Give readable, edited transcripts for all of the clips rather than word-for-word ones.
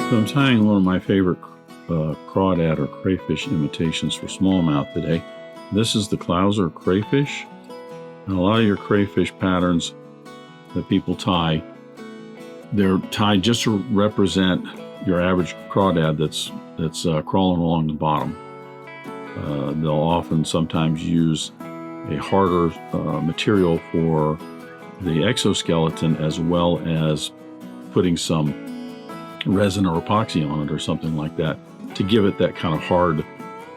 So I'm tying one of my favorite crawdad or crayfish imitations for smallmouth today. This is the Clouser Crayfish. And a lot of your crayfish patterns that people tie, they're tied just to represent your average crawdad that's crawling along the bottom. They'll often sometimes use a harder material for the exoskeleton, as well as putting some resin or epoxy on it or something like that to give it that kind of hard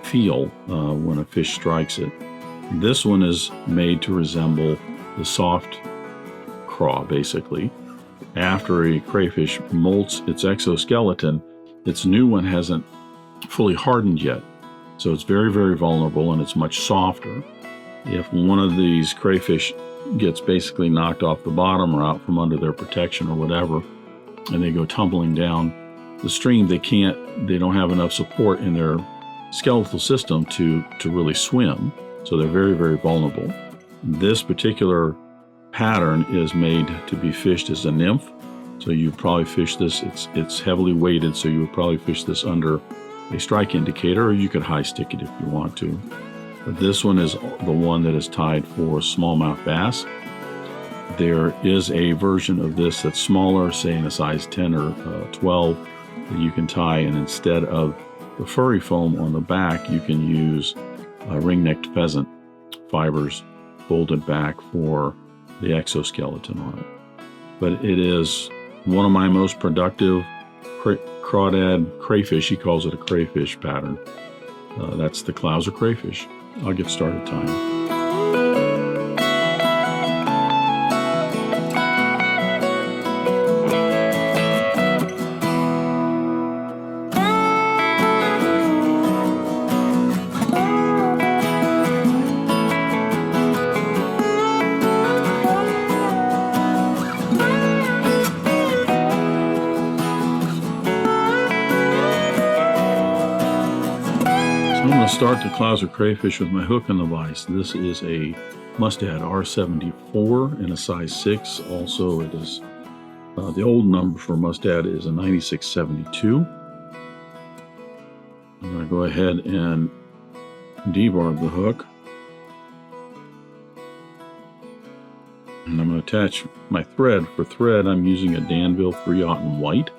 feel when a fish strikes it. This one is made to resemble the soft craw, basically. After a crayfish molts its exoskeleton, its new one hasn't fully hardened yet, so it's very, very vulnerable, and it's much softer. If one of these crayfish gets basically knocked off the bottom or out from under their protection or whatever, and they go tumbling down the stream, they don't have enough support in their skeletal system to really swim, so they're very, very vulnerable. This particular pattern is made to be fished as a nymph, so you probably fish this, it's heavily weighted, so you would probably fish this under a strike indicator, or you could high stick it if you want to. But this one is the one that is tied for smallmouth bass. There is a version of this that's smaller, say in a size 10 or 12, that you can tie, and instead of the furry foam on the back, you can use ringneck pheasant fibers folded back for the exoskeleton on it. But it is one of my most productive crawdad crayfish. He calls it a crayfish pattern. That's the Clouser Crayfish. I'll get started tying. I'm going to start the Clouser Crayfish with my hook and the vise. This is a Mustad R74 in a size 6. Also, it is the old number for Mustad is a 9672. I'm going to go ahead and debarb the hook. And I'm going to attach my thread. For thread, I'm using a Danville 3/0 white.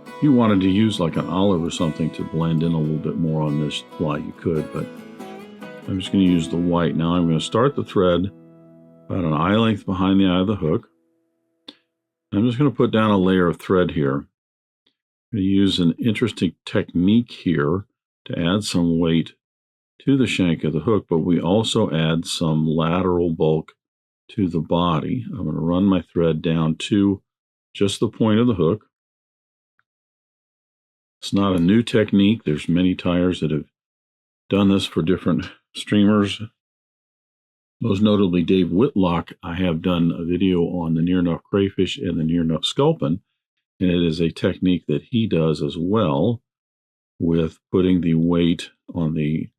If you wanted to use like an olive or something to blend in a little bit more on this fly, you could, but I'm just going to use the white. Now I'm going to start the thread about an eye length behind the eye of the hook. I'm just going to put down a layer of thread here. I'm going to use an interesting technique here to add some weight to the shank of the hook, but we also add some lateral bulk to the body. I'm going to run my thread down to just the point of the hook. It's not a new technique. There's many tyers that have done this for different streamers. Most notably Dave Whitlock. I have done a video on the near enough crayfish and the near enough sculpin, and it is a technique that he does as well, with putting the weight on the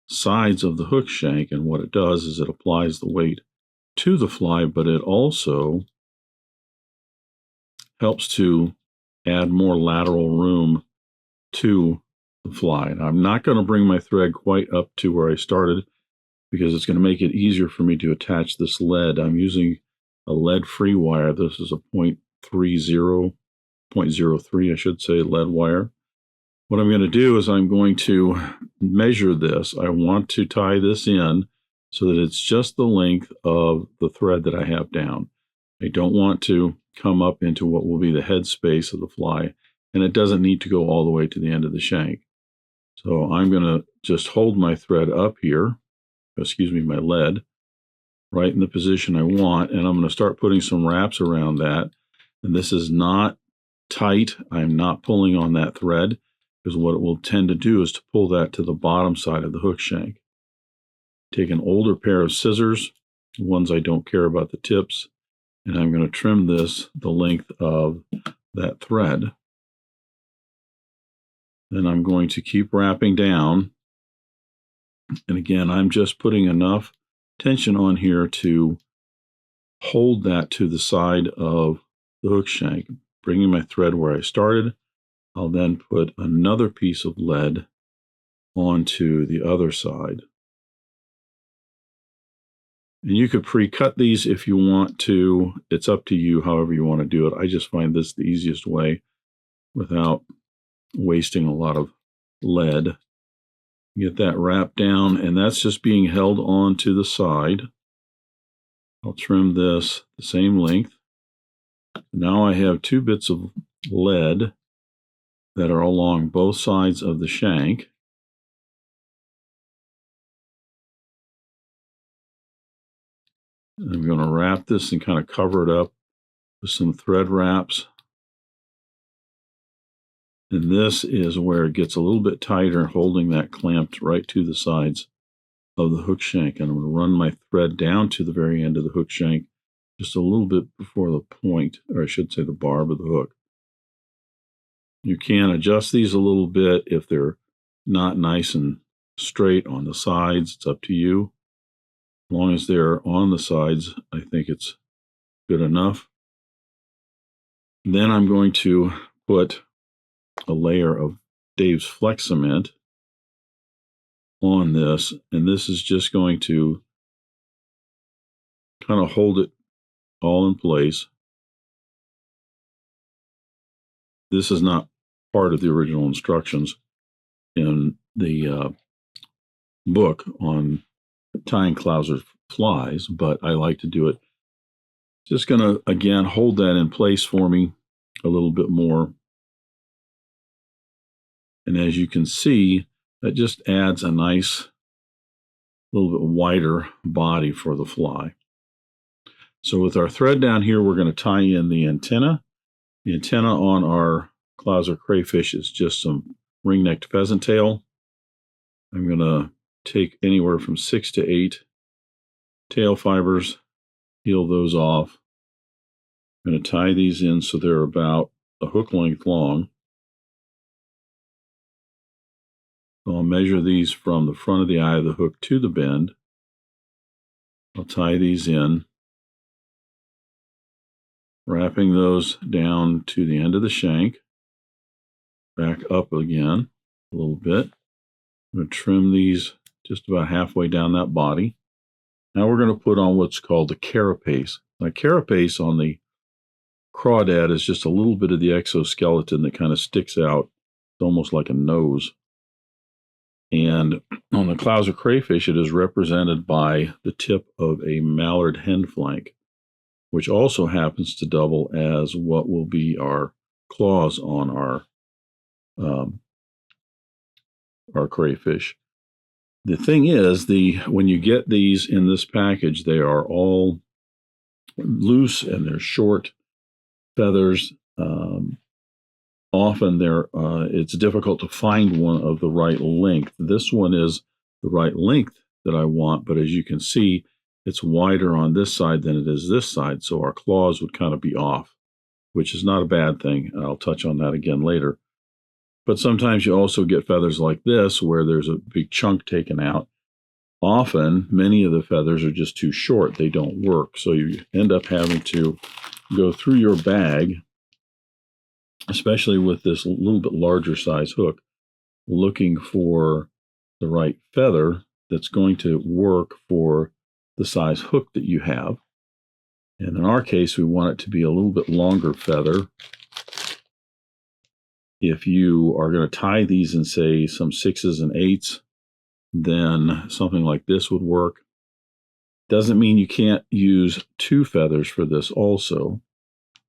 sides of the hook shank. And what it does is it applies the weight to the fly, but it also helps to add more lateral room to the fly. And I'm not going to bring my thread quite up to where I started, because it's going to make it easier for me to attach this lead. I'm using a lead free wire. This is a 0.03, I should say, lead wire. What I'm going to do is I'm going to measure this. I want to tie this in so that it's just the length of the thread that I have down. I don't want to come up into what will be the head space of the fly, and it doesn't need to go all the way to the end of the shank. So I'm going to just hold my thread up here, my lead, right in the position I want, and I'm going to start putting some wraps around that. And this is not tight. I'm not pulling on that thread, because what it will tend to do is to pull that to the bottom side of the hook shank. Take an older pair of scissors, ones I don't care about the tips, and I'm going to trim this the length of that thread. Then I'm going to keep wrapping down. And again, I'm just putting enough tension on here to hold that to the side of the hook shank, bringing my thread where I started, I'll then put another piece of lead onto the other side. And you could pre-cut these if you want to. It's up to you, however you want to do it. I just find this the easiest way without wasting a lot of lead. Get that wrapped down, and that's just being held onto the side. I'll trim this the same length. Now I have 2 bits of lead that are along both sides of the shank. I'm going to wrap this and kind of cover it up with some thread wraps. And this is where it gets a little bit tighter, holding that clamped right to the sides of the hook shank. And I'm going to run my thread down to the very end of the hook shank, just a little bit before the point, or I should say the barb of the hook. You can adjust these a little bit if they're not nice and straight on the sides. It's up to you. As long as they're on the sides, I think it's good enough. Then I'm going to put a layer of Dave's Flex Cement on this, and this is just going to kind of hold it all in place. This is not part of the original instructions in the book on tying Clouser flies, but I like to do it. Just going to, again, hold that in place for me a little bit more. And as you can see, that just adds a nice, little bit wider body for the fly. So with our thread down here, we're going to tie in the antenna. The antenna on our Clouser Crayfish is just some ring-necked pheasant tail. I'm going to take anywhere from 6 to 8 tail fibers, peel those off. I'm going to tie these in so they're about a hook length long. So I'll measure these from the front of the eye of the hook to the bend. I'll tie these in, wrapping those down to the end of the shank, back up again a little bit. I'm going to trim these just about halfway down that body. Now we're going to put on what's called the carapace. Now, carapace on the crawdad is just a little bit of the exoskeleton that kind of sticks out. It's almost like a nose. And on the Clouser Crayfish, it is represented by the tip of a Mallard hen flank, which also happens to double as what will be our claws on our crayfish. The thing is, when you get these in this package, they are all loose and they're short feathers. Often it's difficult to find one of the right length. This one is the right length that I want, but as you can see, it's wider on this side than it is this side, so our claws would kind of be off, which is not a bad thing. I'll touch on that again later. But sometimes you also get feathers like this where there's a big chunk taken out. Often, many of the feathers are just too short. They don't work, so you end up having to go through your bag, especially with this little bit larger size hook, looking for the right feather that's going to work for the size hook that you have. And in our case, we want it to be a little bit longer feather. If you are going to tie these in, say, some 6s and 8s, then something like this would work. Doesn't mean you can't use 2 feathers for this also.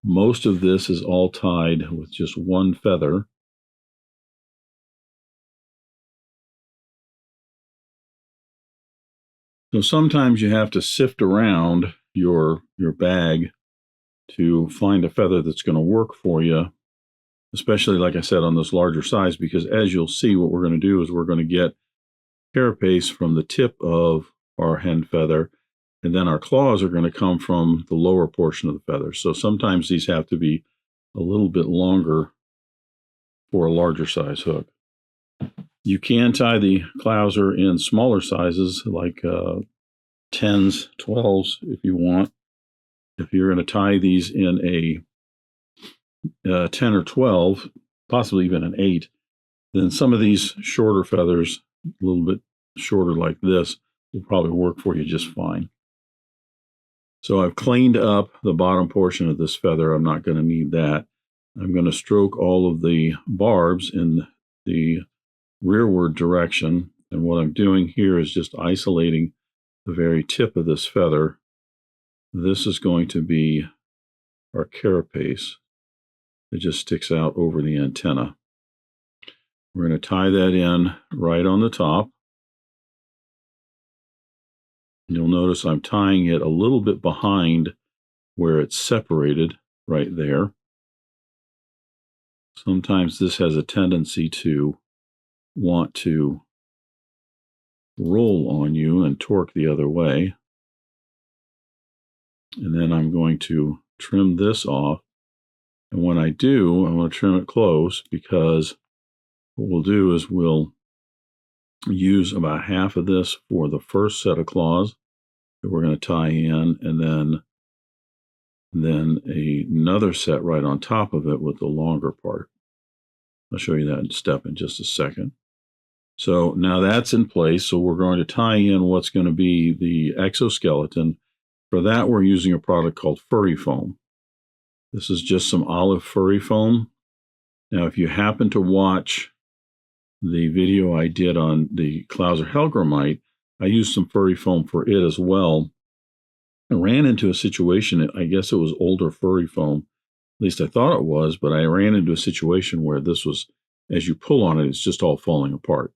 Most of this is all tied with just 1 feather. So sometimes you have to sift around your bag to find a feather that's going to work for you, especially, like I said, on this larger size, because as you'll see, what we're going to do is we're going to get carapace from the tip of our hen feather, and then our claws are going to come from the lower portion of the feather. So sometimes these have to be a little bit longer for a larger size hook. You can tie the Clouser in smaller sizes, like 10s, 12s, if you want. If you're going to tie these in a 10 or 12, possibly even an 8, then some of these shorter feathers, a little bit shorter like this, will probably work for you just fine. So I've cleaned up the bottom portion of this feather. I'm not going to need that. I'm going to stroke all of the barbs in the rearward direction. And what I'm doing here is just isolating the very tip of this feather. This is going to be our carapace. It just sticks out over the antenna. We're going to tie that in right on the top. You'll notice I'm tying it a little bit behind where it's separated right there. Sometimes this has a tendency to want to roll on you and torque the other way. And then I'm going to trim this off. And when I do, I'm going to trim it close, because what we'll do is we'll use about half of this for the first set of claws that we're going to tie in, and then another set right on top of it with the longer part. I'll show you that step in just a second. So now that's in place. So we're going to tie in what's going to be the exoskeleton. For that, we're using a product called Furry foam. This is just some olive furry foam. Now, if you happen to watch the video I did on the Clouser Hellgrammite, I used some furry foam for it as well. I ran into a situation, I guess it was older furry foam, at least I thought it was, but I ran into a situation where this was, as you pull on it, it's just all falling apart.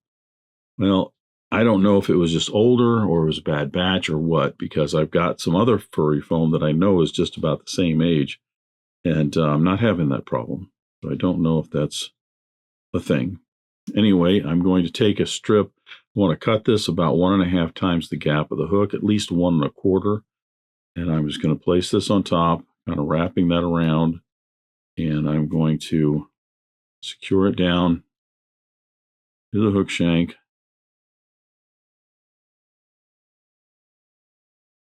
Well, I don't know if it was just older or it was a bad batch or what, because I've got some other furry foam that I know is just about the same age, and I'm not having that problem. So I don't know if that's a thing. Anyway, I'm going to take a strip. I want to cut this about 1.5 times the gap of the hook, at least 1 1/4. And I'm just going to place this on top, kind of wrapping that around. And I'm going to secure it down to the hook shank,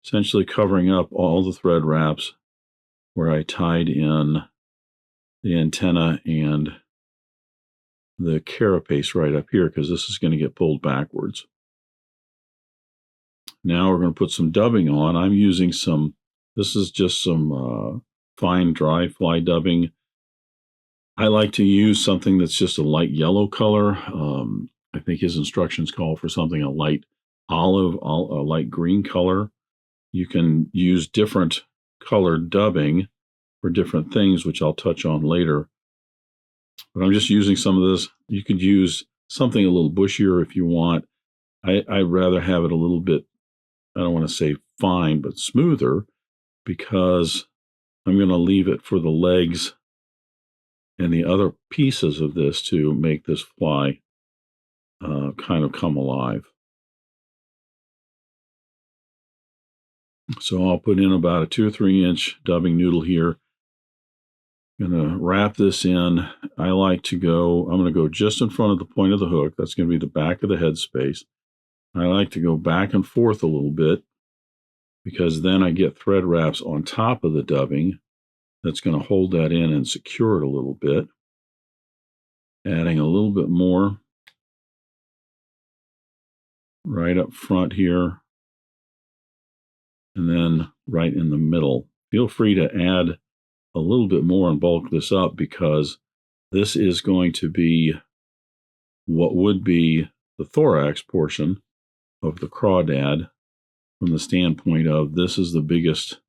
essentially covering up all the thread wraps where I tied in the antenna and the carapace right up here, because this is going to get pulled backwards. Now we're going to put some dubbing on. I'm using this is just some fine dry fly dubbing. I like to use something that's just a light yellow color. I think his instructions call for something a light olive, a light green color. You can use different colored dubbing for different things, which I'll touch on later. But I'm just using some of this. You could use something a little bushier if you want. I'd rather have it a little bit, I don't want to say fine, but smoother, because I'm going to leave it for the legs and the other pieces of this to make this fly kind of come alive. So I'll put in about a 2 or 3 inch dubbing noodle here. I'm going to wrap this in. I'm going to go just in front of the point of the hook. That's going to be the back of the head space. I like to go back and forth a little bit, because then I get thread wraps on top of the dubbing that's going to hold that in and secure it a little bit. Adding a little bit more right up front here, and then right in the middle. Feel free to add a little bit more and bulk this up, because this is going to be what would be the thorax portion of the crawdad, from the standpoint of this is the biggest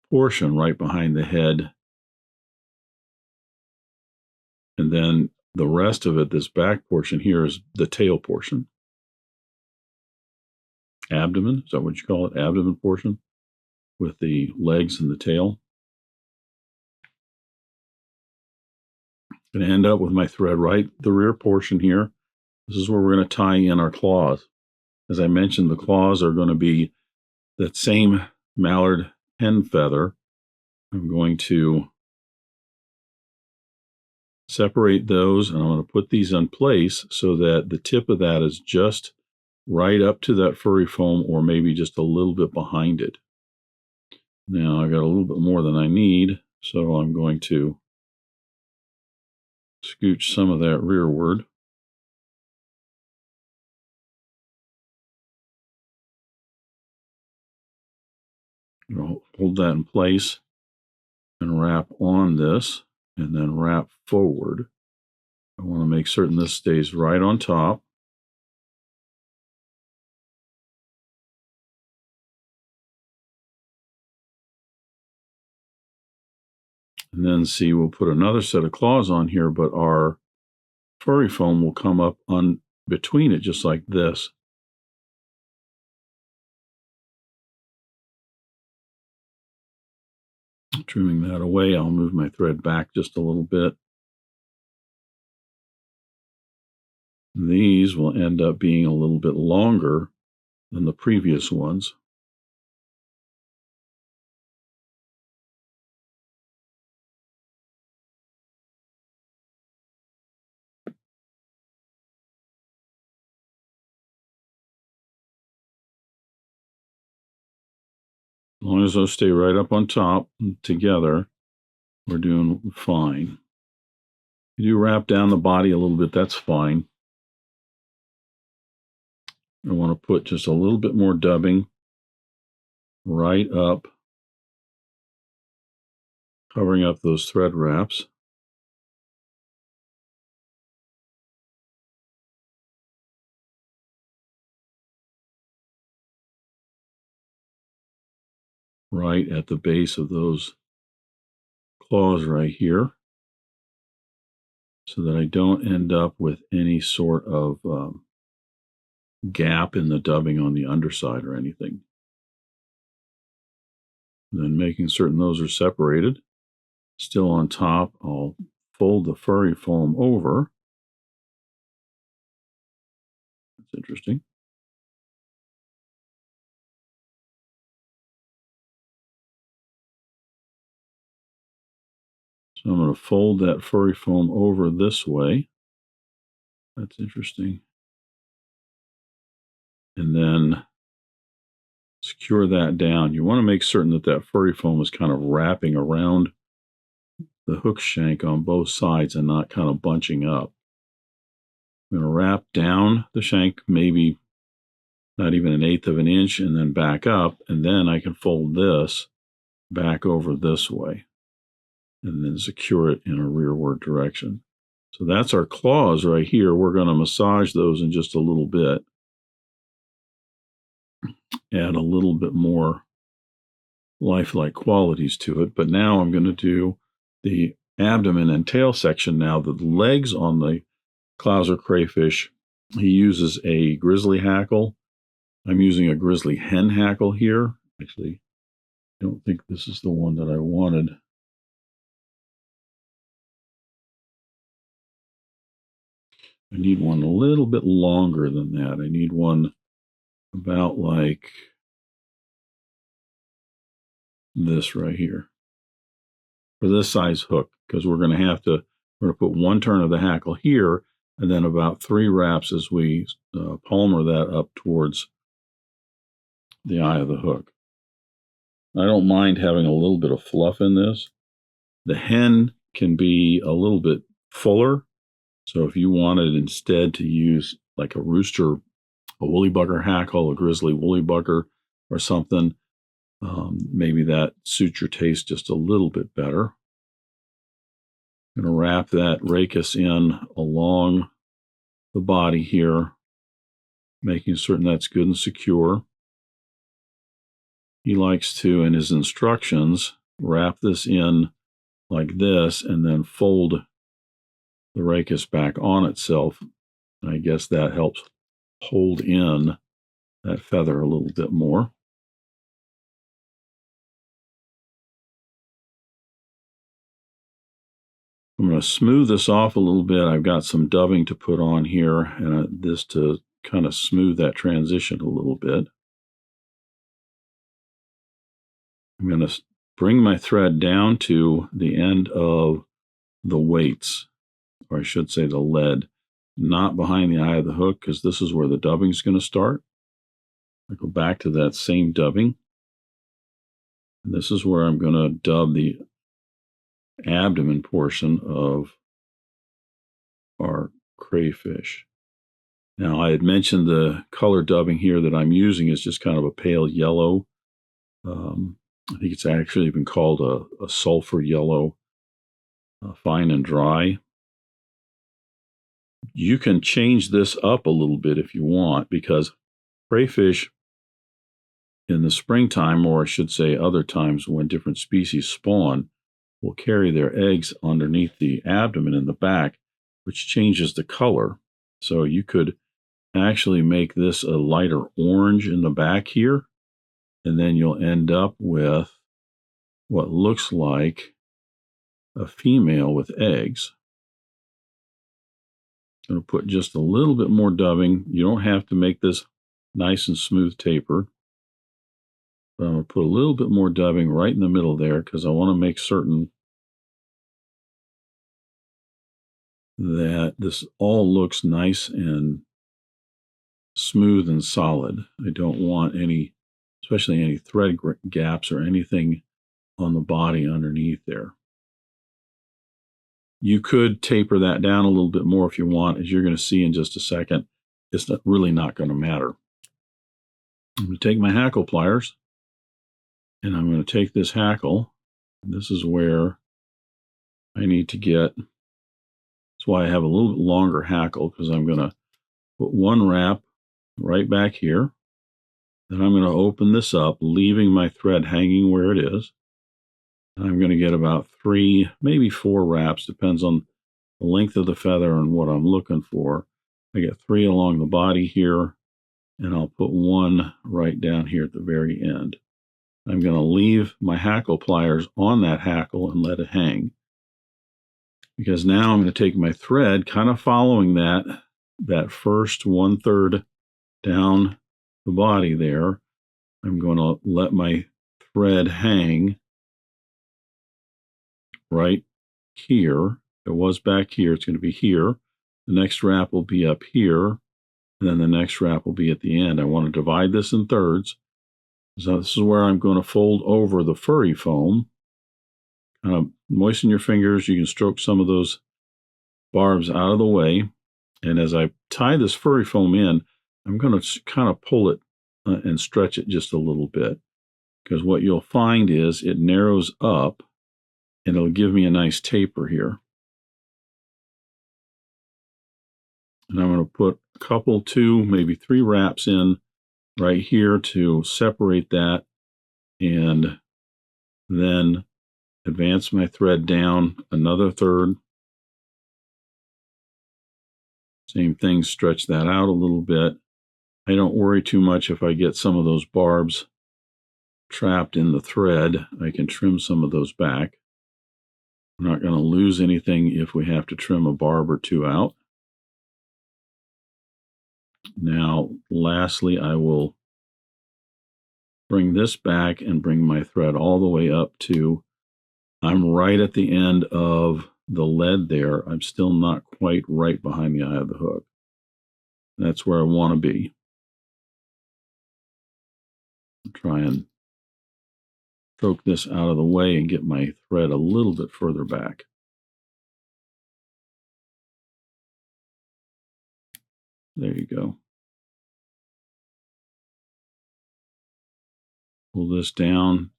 portion right behind the head. And then the rest of it, this back portion here, is the tail portion. Abdomen, is that what you call it? Abdomen portion with the legs and the tail. Going to end up with my thread right the rear portion here. This is where we're going to tie in our claws. As I mentioned, the claws are going to be that same mallard hen feather. I'm going to separate those, and I'm going to put these in place so that the tip of that is just right up to that furry foam, or maybe just a little bit behind it. Now I got a little bit more than I need, so I'm going to Scooch some of that rearward. Hold that in place and wrap on this and then wrap forward. I want to make certain this stays right on top. And then see, we'll put another set of claws on here, but our furry foam will come up on between it just like this. Trimming that away, I'll move my thread back just a little bit. These will end up being a little bit longer than the previous ones. As long as those stay right up on top together, we're doing fine. If you do wrap down the body a little bit, that's fine. I want to put just a little bit more dubbing right up, covering up those thread wraps. Right at the base of those claws right here, so that I don't end up with any sort of gap in the dubbing on the underside or anything. And then making certain those are separated. Still on top, I'll fold the furry foam over. That's interesting. So I'm going to fold that furry foam over this way. That's interesting. And then secure that down. You want to make certain that that furry foam is kind of wrapping around the hook shank on both sides and not kind of bunching up. I'm going to wrap down the shank, maybe not even 1/8 of an inch, and then back up, and then I can fold this back over this way and then secure it in a rearward direction. So that's our claws right here. We're going to massage those in just a little bit. Add a little bit more lifelike qualities to it. But now I'm going to do the abdomen and tail section now. The legs on the Clouser Crayfish, he uses a Grizzly hackle. I'm using a Grizzly hen hackle here. Actually, I don't think this is the one that I wanted. I need one a little bit longer than that. I need one about like this right here for this size hook, because we're going to put one turn of the hackle here and then about 3 wraps as we palmer that up towards the eye of the hook. I don't mind having a little bit of fluff in this. The hen can be a little bit fuller. So if you wanted instead to use like a rooster, a woolly bugger hackle, a grizzly woolly bugger or something, maybe that suits your taste just a little bit better. I'm going to wrap that rachis in along the body here, making certain that's good and secure. He likes to, in his instructions, wrap this in like this and then fold the rachis back on itself. I guess that helps hold in that feather a little bit more. I'm going to smooth this off a little bit. I've got some dubbing to put on here, and this to kind of smooth that transition a little bit. I'm going to bring my thread down to the end of the weights, or I should say the lead, not behind the eye of the hook, because this is where the dubbing is going to start. I go back to that same dubbing. And this is where I'm going to dub the abdomen portion of our crayfish. Now, I had mentioned the color dubbing here that I'm using is just kind of a pale yellow. I think it's actually been called a sulfur yellow, fine and dry. You can change this up a little bit if you want, because crayfish in the springtime, or I should say other times when different species spawn, will carry their eggs underneath the abdomen in the back, which changes the color. So you could actually make this a lighter orange in the back here, and then you'll end up with what looks like a female with eggs. I'm going to put just a little bit more dubbing. You don't have to make this nice and smooth taper. But I'm going to put a little bit more dubbing right in the middle there because I want to make certain that this all looks nice and smooth and solid. I don't want any, especially any thread gaps or anything on the body underneath there. You could taper that down a little bit more if you want. As you're going to see in just a second, it's really not going to matter. I'm going to take my hackle pliers, and I'm going to take this hackle. This is where I need to get, that's why I have a little bit longer hackle, because I'm going to put one wrap right back here. Then I'm going to open this up, leaving my thread hanging where it is. And I'm going to get about 3, maybe 4 wraps, depends on the length of the feather and what I'm looking for. I get 3 along the body here, and I'll put 1 right down here at the very end. I'm going to leave my hackle pliers on that hackle and let it hang. Because now I'm going to take my thread, kind of following that first 1/3 down the body there. I'm going to let my thread hang right here. It was back here. It's going to be here. The next wrap will be up here, and then the next wrap will be at the end. I want to divide this in thirds. So this is where I'm going to fold over the furry foam. Kind of moisten your fingers. You can stroke some of those barbs out of the way. And as I tie this furry foam in, I'm going to kind of pull it and stretch it just a little bit. Because what you'll find is it narrows up, and it'll give me a nice taper here. And I'm going to put a couple, 2, maybe 3 wraps in right here to separate that, and then advance my thread down another 1/3. Same thing, stretch that out a little bit. I don't worry too much if I get some of those barbs trapped in the thread. I can trim some of those back. I'm not going to lose anything if we have to trim a barb or 2 out. Now, lastly, I will bring this back and bring my thread all the way up to, I'm right at the end of the lead there. I'm still not quite right behind the eye of the hook. That's where I want to be. Try and stroke this out of the way and get my thread a little bit further back. There you go. Pull this down,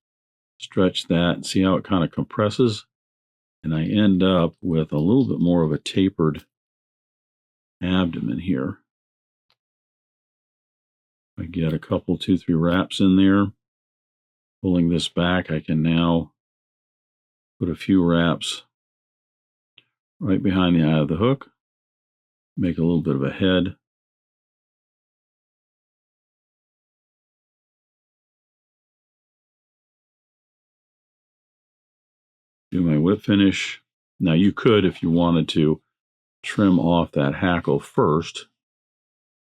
stretch that, see how it kind of compresses, and I end up with a little bit more of a tapered abdomen here. I get a couple, 2, 3 wraps in there. Pulling this back, I can now put a few wraps right behind the eye of the hook, make a little bit of a head. Do my whip finish. Now you could, if you wanted to, trim off that hackle first,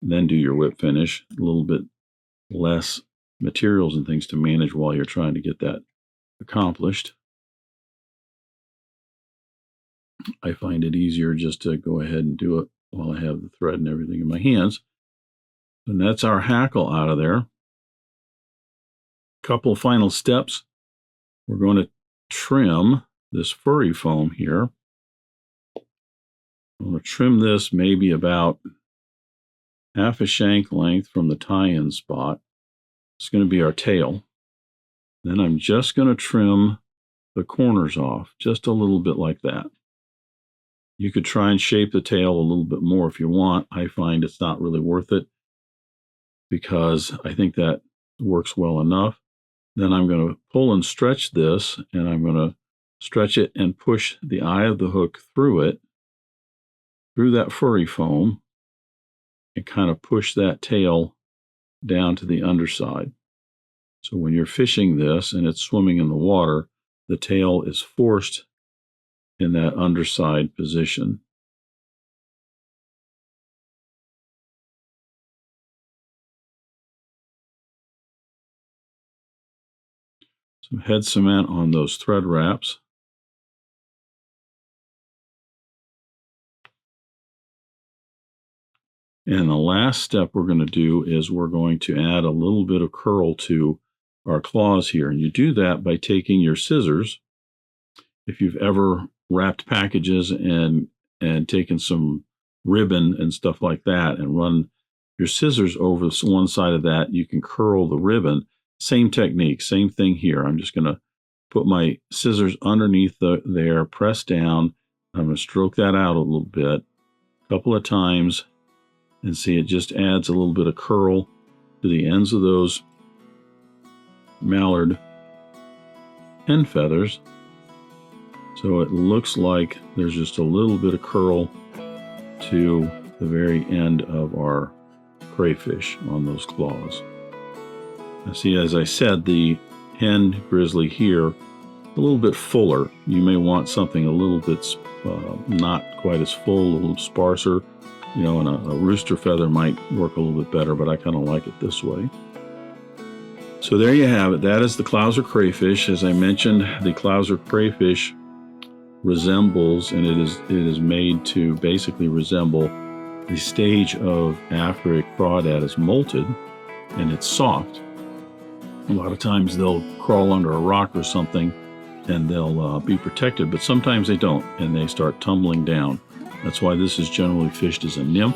then do your whip finish. A little bit less materials and things to manage while you're trying to get that accomplished. I find it easier just to go ahead and do it while I have the thread and everything in my hands. And that's our hackle out of there. Couple final steps. We're going to trim this furry foam here. I'm going to trim this maybe about half a shank length from the tie-in spot. It's going to be our tail. Then I'm just going to trim the corners off, just a little bit like that. You could try and shape the tail a little bit more if you want. I find it's not really worth it because I think that works well enough. Then I'm going to pull and stretch this, and I'm going to stretch it and push the eye of the hook through it, through that furry foam, and kind of push that tail down to the underside. So when you're fishing this and it's swimming in the water, the tail is forced in that underside position. Some head cement on those thread wraps. And the last step we're going to do is we're going to add a little bit of curl to our claws here. And you do that by taking your scissors. If you've ever wrapped packages and taken some ribbon and stuff like that and run your scissors over one side of that, you can curl the ribbon. Same technique, same thing here. I'm just going to put my scissors underneath there, press down. I'm going to stroke that out a little bit, a couple of times, and see it just adds a little bit of curl to the ends of those mallard hen feathers. So it looks like there's just a little bit of curl to the very end of our crayfish on those claws. Now see, as I said, the hen grizzly here, a little bit fuller. You may want something a little bit not quite as full, a little sparser. You know, and a rooster feather might work a little bit better, but I kind of like it this way. So there you have it. That is the Clouser crayfish. As I mentioned, the Clouser crayfish resembles, and it is made to basically resemble the stage of after a crawdad is molted and it's soft. A lot of times they'll crawl under a rock or something and they'll be protected, but sometimes they don't and they start tumbling down. That's why this is generally fished as a nymph.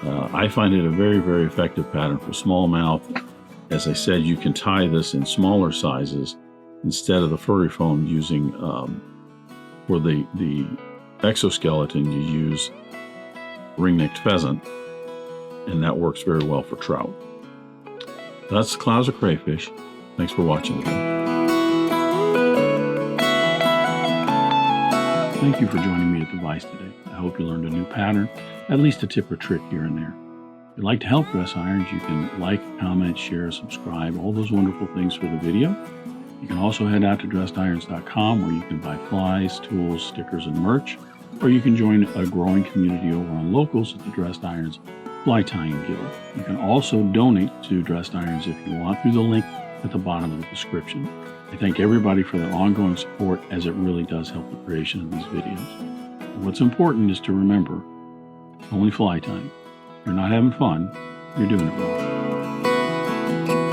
I find it a very, very effective pattern for smallmouth. As I said, you can tie this in smaller sizes instead of the furry foam using, for the exoskeleton, you use ringneck pheasant, and that works very well for trout. That's the Clouser crayfish. Thanks for watching today. Thank you for joining me at the Vice today. I hope you learned a new pattern, at least a tip or trick here and there. If you'd like to help Dress Irons, you can like, comment, share, subscribe, all those wonderful things for the video. You can also head out to dressedirons.com where you can buy flies, tools, stickers, and merch, or you can join a growing community over on Locals at the Dressed Irons Fly Tying Guild. You can also donate to Dressed Irons if you want through the link at the bottom of the description. I thank everybody for their ongoing support, as it really does help the creation of these videos. And what's important is to remember, only fly tying. If you're not having fun, you're doing it wrong.